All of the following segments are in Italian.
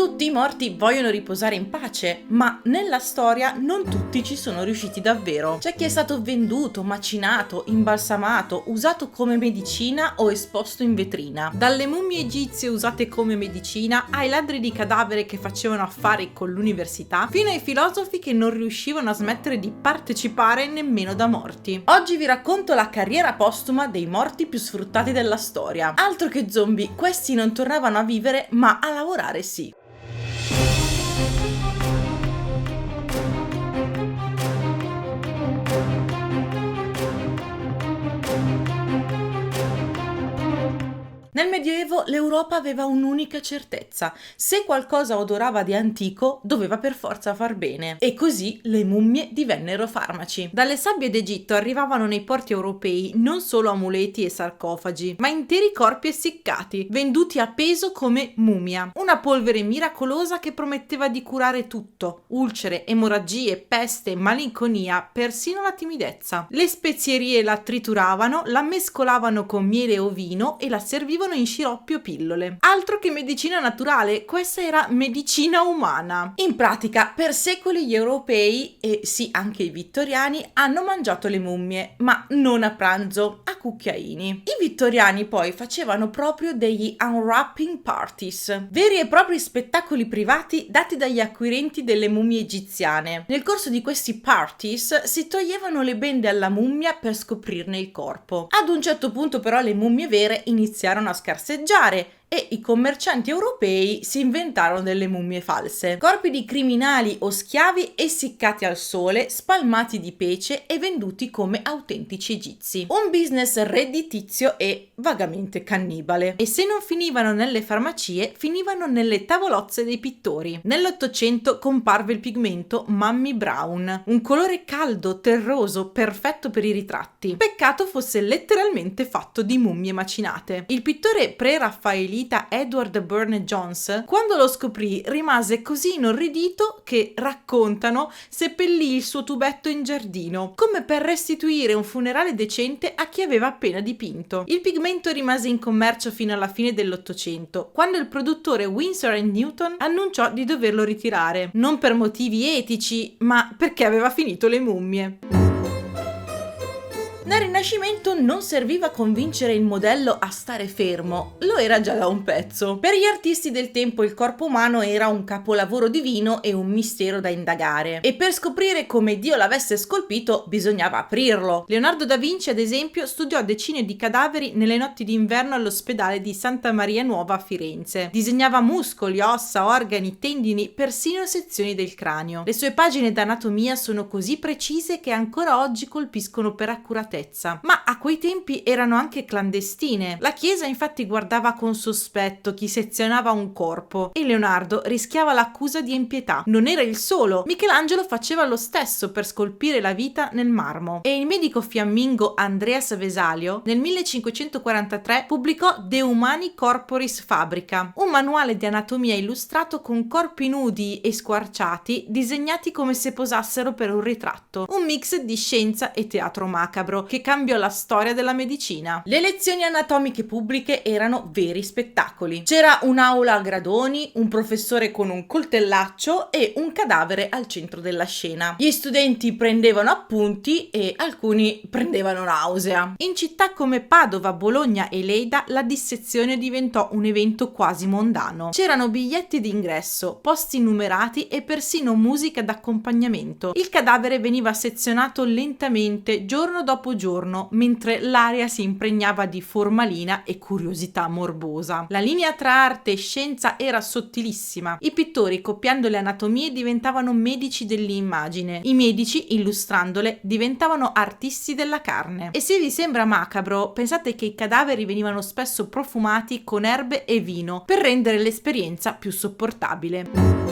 Tutti i morti vogliono riposare in pace, ma nella storia non tutti ci sono riusciti davvero. C'è chi è stato venduto, macinato, imbalsamato, usato come medicina o esposto in vetrina. Dalle mummie egizie usate come medicina, ai ladri di cadavere che facevano affari con l'università, fino ai filosofi che non riuscivano a smettere di partecipare nemmeno da morti. Oggi vi racconto la carriera postuma dei morti più sfruttati della storia. Altro che zombie, questi non tornavano a vivere, ma a lavorare sì. Nel Medioevo l'Europa aveva un'unica certezza: se qualcosa odorava di antico, doveva per forza far bene. E così le mummie divennero farmaci. Dalle sabbie d'Egitto arrivavano nei porti europei non solo amuleti e sarcofagi, ma interi corpi essiccati, venduti a peso come mumia. Una polvere miracolosa che prometteva di curare tutto: ulcere, emorragie, peste, malinconia, persino la timidezza. Le spezierie la trituravano, la mescolavano con miele o vino e la servivano in sciroppi o pillole. Altro che medicina naturale, questa era medicina umana. In pratica, per secoli gli europei, e sì anche i vittoriani, hanno mangiato le mummie, ma non a pranzo, a cucchiaini. I vittoriani poi facevano proprio degli unwrapping parties, veri e propri spettacoli privati dati dagli acquirenti delle mummie egiziane. Nel corso di questi parties si toglievano le bende alla mummia per scoprirne il corpo. Ad un certo punto però le mummie vere iniziarono a scarseggiare e i commercianti europei si inventarono delle mummie false. Corpi di criminali o schiavi essiccati al sole, spalmati di pece e venduti come autentici egizi. Un business redditizio e vagamente cannibale. E se non finivano nelle farmacie, finivano nelle tavolozze dei pittori. Nell'Ottocento comparve il pigmento Mummy Brown, un colore caldo, terroso, perfetto per i ritratti. Peccato fosse letteralmente fatto di mummie macinate. Il pittore pre-raffaelita Edward Burne-Jones, quando lo scoprì, rimase così inorridito che, raccontano, seppellì il suo tubetto in giardino, come per restituire un funerale decente a chi aveva appena dipinto. Il pigmento rimase in commercio fino alla fine dell'Ottocento, quando il produttore Winsor & Newton annunciò di doverlo ritirare, non per motivi etici, ma perché aveva finito le mummie. Nel Rinascimento non serviva convincere il modello a stare fermo, lo era già da un pezzo. Per gli artisti del tempo il corpo umano era un capolavoro divino e un mistero da indagare. E per scoprire come Dio l'avesse scolpito bisognava aprirlo. Leonardo da Vinci, ad esempio, studiò decine di cadaveri nelle notti d'inverno all'ospedale di Santa Maria Nuova a Firenze. Disegnava muscoli, ossa, organi, tendini, persino sezioni del cranio. Le sue pagine d'anatomia sono così precise che ancora oggi colpiscono per accuratezza. Ma a quei tempi erano anche clandestine. La Chiesa infatti guardava con sospetto chi sezionava un corpo e Leonardo rischiava l'accusa di impietà. Non era il solo. Michelangelo faceva lo stesso per scolpire la vita nel marmo. E il medico fiammingo Andreas Vesalio nel 1543 pubblicò De Humani Corporis Fabrica, un manuale di anatomia illustrato con corpi nudi e squarciati disegnati come se posassero per un ritratto. Un mix di scienza e teatro macabro che cambiò la storia della medicina. Le lezioni anatomiche pubbliche erano veri spettacoli. C'era un'aula a gradoni, un professore con un coltellaccio e un cadavere al centro della scena. Gli studenti prendevano appunti e alcuni prendevano nausea. In città come Padova, Bologna e Leida la dissezione diventò un evento quasi mondano. C'erano biglietti d'ingresso, posti numerati e persino musica d'accompagnamento. Il cadavere veniva sezionato lentamente giorno dopo giorno, mentre l'aria si impregnava di formalina e curiosità morbosa. La linea tra arte e scienza era sottilissima. I pittori, copiando le anatomie, diventavano medici dell'immagine. I medici, illustrandole, diventavano artisti della carne. E se vi sembra macabro, pensate che i cadaveri venivano spesso profumati con erbe e vino per rendere l'esperienza più sopportabile.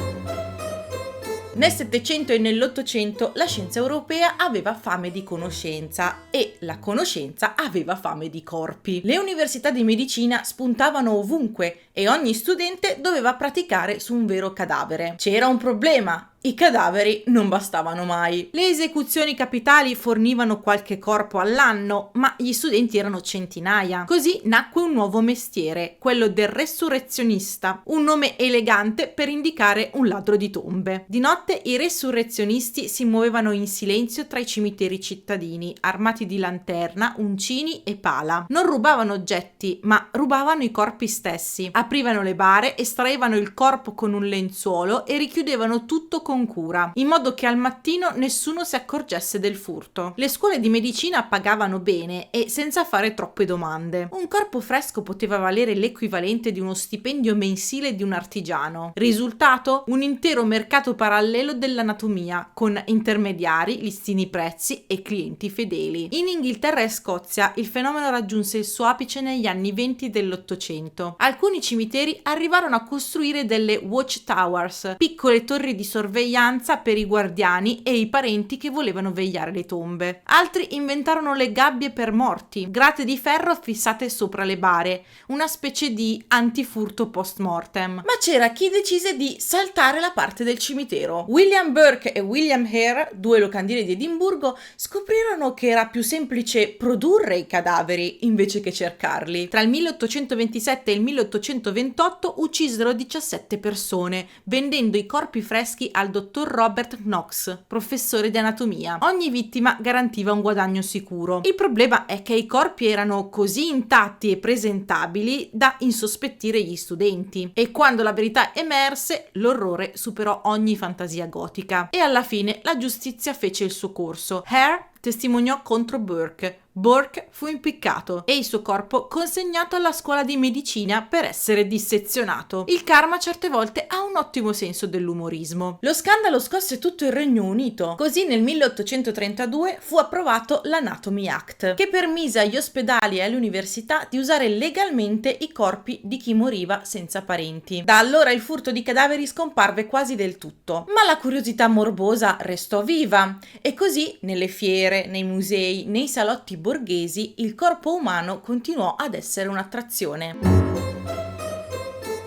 Nel Settecento e nell'Ottocento la scienza europea aveva fame di conoscenza e la conoscenza aveva fame di corpi. Le università di medicina spuntavano ovunque e ogni studente doveva praticare su un vero cadavere. C'era un problema: i cadaveri non bastavano mai. Le esecuzioni capitali fornivano qualche corpo all'anno, ma gli studenti erano centinaia. Così nacque un nuovo mestiere, quello del resurrezionista, un nome elegante per indicare un ladro di tombe. Di notte i resurrezionisti si muovevano in silenzio tra i cimiteri cittadini, armati di lanterna, uncini e pala. Non rubavano oggetti, ma rubavano i corpi stessi. Aprivano le bare, estraevano il corpo con un lenzuolo e richiudevano tutto con cura, in modo che al mattino nessuno si accorgesse del furto. Le scuole di medicina pagavano bene e senza fare troppe domande. Un corpo fresco poteva valere l'equivalente di uno stipendio mensile di un artigiano. Risultato? Un intero mercato parallelo dell'anatomia, con intermediari, listini prezzi e clienti fedeli. In Inghilterra e Scozia il fenomeno raggiunse il suo apice negli anni 20 dell'Ottocento. Alcuni cimiteri arrivarono a costruire delle watchtowers, piccole torri di sorveglianza per i guardiani e i parenti che volevano vegliare le tombe. Altri inventarono le gabbie per morti, grate di ferro fissate sopra le bare, una specie di antifurto post mortem. Ma c'era chi decise di saltare la parte del cimitero. William Burke e William Hare, due locandini di Edimburgo, scoprirono che era più semplice produrre i cadaveri invece che cercarli. Tra il 1827 e il 1828 uccisero 17 persone, vendendo i corpi freschi al dottor Robert Knox, professore di anatomia. Ogni vittima garantiva un guadagno sicuro. Il problema è che i corpi erano così intatti e presentabili da insospettire gli studenti, e quando la verità emerse, l'orrore superò ogni fantasia gotica. E alla fine la giustizia fece il suo corso. Hare testimoniò contro Burke. Burke fu impiccato e il suo corpo consegnato alla scuola di medicina per essere dissezionato. Il karma certe volte ha un ottimo senso dell'umorismo. Lo scandalo scosse tutto il Regno Unito. Così nel 1832 fu approvato l'Anatomy Act, che permise agli ospedali e alle università di usare legalmente i corpi di chi moriva senza parenti. Da allora il furto di cadaveri scomparve quasi del tutto, ma la curiosità morbosa restò viva e così nelle fiere, nei musei, nei salotti borghesi, il corpo umano continuò ad essere un'attrazione.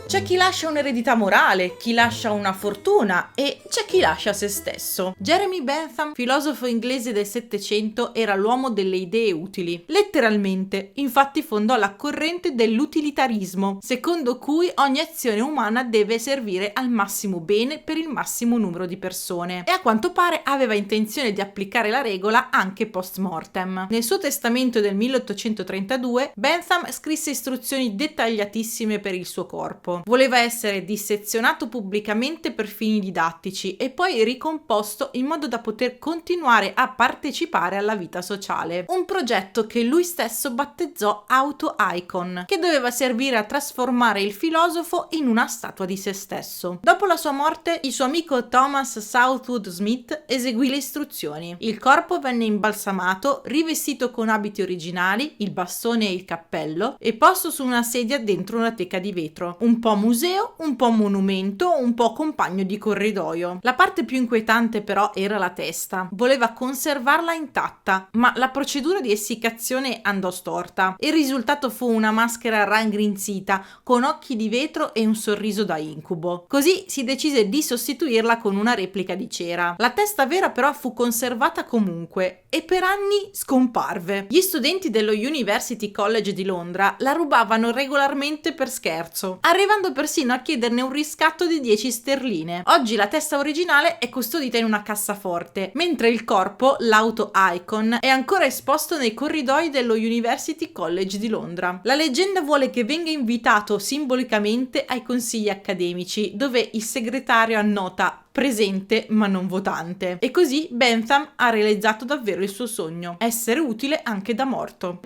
C'è chi lascia un'eredità morale, chi lascia una fortuna e c'è chi lascia se stesso. Jeremy Bentham, filosofo inglese del Settecento, era l'uomo delle idee utili. Letteralmente, infatti fondò la corrente dell'utilitarismo, secondo cui ogni azione umana deve servire al massimo bene per il massimo numero di persone. E a quanto pare aveva intenzione di applicare la regola anche post mortem. Nel suo testamento del 1832, Bentham scrisse istruzioni dettagliatissime per il suo corpo. Voleva essere dissezionato pubblicamente per fini didattici e poi ricomposto in modo da poter continuare a partecipare alla vita sociale. Un progetto che lui stesso battezzò Auto-Icon, che doveva servire a trasformare il filosofo in una statua di se stesso. Dopo la sua morte, il suo amico Thomas Southwood Smith eseguì le istruzioni. Il corpo venne imbalsamato, rivestito con abiti originali, il bastone e il cappello, e posto su una sedia dentro una teca di vetro. Un po' museo, un po' monumento, un po' compagno di corridoio. La parte più inquietante però era la testa. Voleva conservarla intatta, ma la procedura di essiccazione andò storta. Il risultato fu una maschera raggrinzita, con occhi di vetro e un sorriso da incubo. Così si decise di sostituirla con una replica di cera. La testa vera però fu conservata comunque e per anni scomparve. Gli studenti dello University College di Londra la rubavano regolarmente per scherzo, arrivando persino a chiederne un riscatto di 10 sterline. Oggi la testa originale è custodita in una cassaforte, mentre il corpo, l'auto-icon, è ancora esposto nei corridoi dello University College di Londra. La leggenda vuole che venga invitato simbolicamente ai consigli accademici, dove il segretario annota presente ma non votante. E così Bentham ha realizzato davvero il suo sogno: essere utile anche da morto.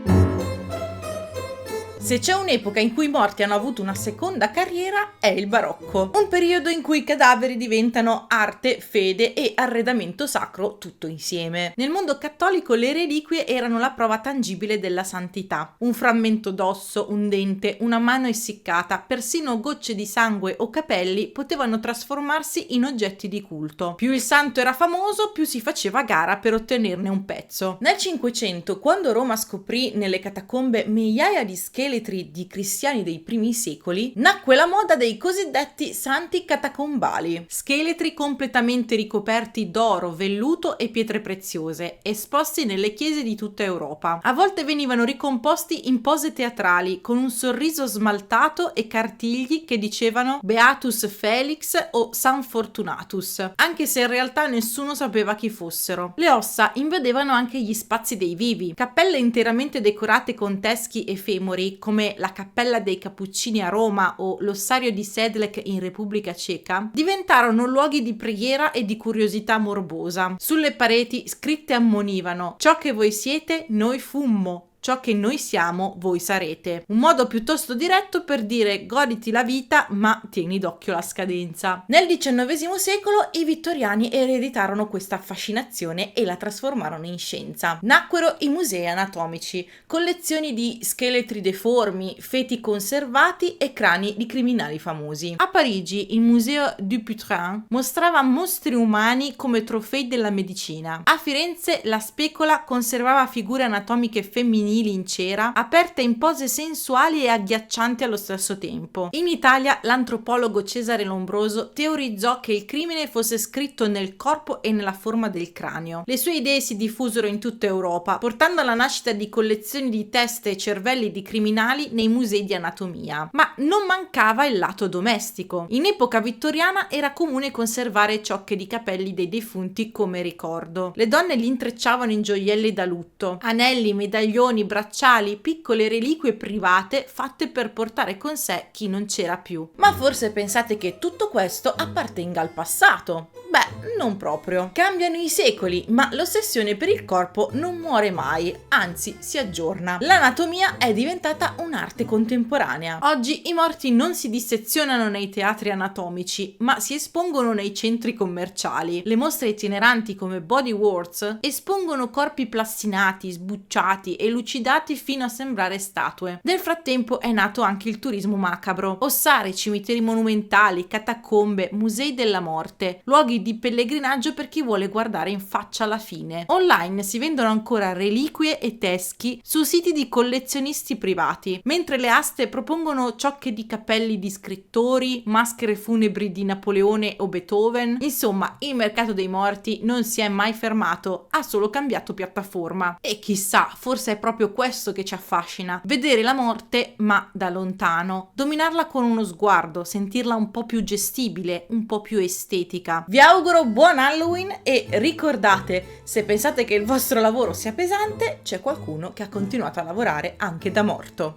Se c'è un'epoca in cui i morti hanno avuto una seconda carriera è il barocco, un periodo in cui i cadaveri diventano arte, fede e arredamento sacro tutto insieme. Nel mondo cattolico le reliquie erano la prova tangibile della santità. Un frammento d'osso, un dente, una mano essiccata, persino gocce di sangue o capelli potevano trasformarsi in oggetti di culto. Più il santo era famoso, più si faceva gara per ottenerne un pezzo. Nel Cinquecento, quando Roma scoprì nelle catacombe migliaia di scheletri scheletri di cristiani dei primi secoli, nacque la moda dei cosiddetti santi catacombali, scheletri completamente ricoperti d'oro, velluto e pietre preziose, esposti nelle chiese di tutta Europa. A volte venivano ricomposti in pose teatrali, con un sorriso smaltato e cartigli che dicevano Beatus Felix o San Fortunatus, anche se in realtà nessuno sapeva chi fossero. Le ossa invadevano anche gli spazi dei vivi. Cappelle interamente decorate con teschi e femori, come la Cappella dei Cappuccini a Roma o l'ossario di Sedlec in Repubblica Ceca, diventarono luoghi di preghiera e di curiosità morbosa. Sulle pareti scritte ammonivano: ciò che voi siete, noi fummo. Ciò che noi siamo, voi sarete. Un modo piuttosto diretto per dire goditi la vita, ma tieni d'occhio la scadenza. Nel XIX secolo i vittoriani ereditarono questa fascinazione e la trasformarono in scienza. Nacquero i musei anatomici, collezioni di scheletri deformi, feti conservati e crani di criminali famosi. A Parigi il Museo Dupuytren mostrava mostri umani come trofei della medicina. A Firenze la Specola conservava figure anatomiche femminili in cera, aperte in pose sensuali e agghiaccianti allo stesso tempo. In Italia l'antropologo Cesare Lombroso teorizzò che il crimine fosse scritto nel corpo e nella forma del cranio. Le sue idee si diffusero in tutta Europa, portando alla nascita di collezioni di teste e cervelli di criminali nei musei di anatomia. Ma non mancava il lato domestico. In epoca vittoriana era comune conservare ciocche di capelli dei defunti come ricordo. Le donne li intrecciavano in gioielli da lutto, anelli, medaglioni, bracciali, piccole reliquie private fatte per portare con sé chi non c'era più. Ma forse pensate che tutto questo appartenga al passato? Beh, non proprio. Cambiano i secoli, ma l'ossessione per il corpo non muore mai, anzi si aggiorna. L'anatomia è diventata un'arte contemporanea. Oggi i morti non si dissezionano nei teatri anatomici, ma si espongono nei centri commerciali. Le mostre itineranti come Body Wars espongono corpi plastinati, sbucciati e lucidati fino a sembrare statue. Nel frattempo è nato anche il turismo macabro. Ossare, cimiteri monumentali, catacombe, musei della morte, luoghi di pellegrinaggio per chi vuole guardare in faccia la fine. Online si vendono ancora reliquie e teschi su siti di collezionisti privati, mentre le aste propongono ciocche di capelli di scrittori, maschere funebri di Napoleone o Beethoven. Insomma, il mercato dei morti non si è mai fermato, ha solo cambiato piattaforma. E chissà, forse è proprio questo che ci affascina: vedere la morte ma da lontano, dominarla con uno sguardo, sentirla un po' più gestibile, un po' più estetica. Vi auguro buon Halloween e ricordate, se pensate che il vostro lavoro sia pesante, c'è qualcuno che ha continuato a lavorare anche da morto.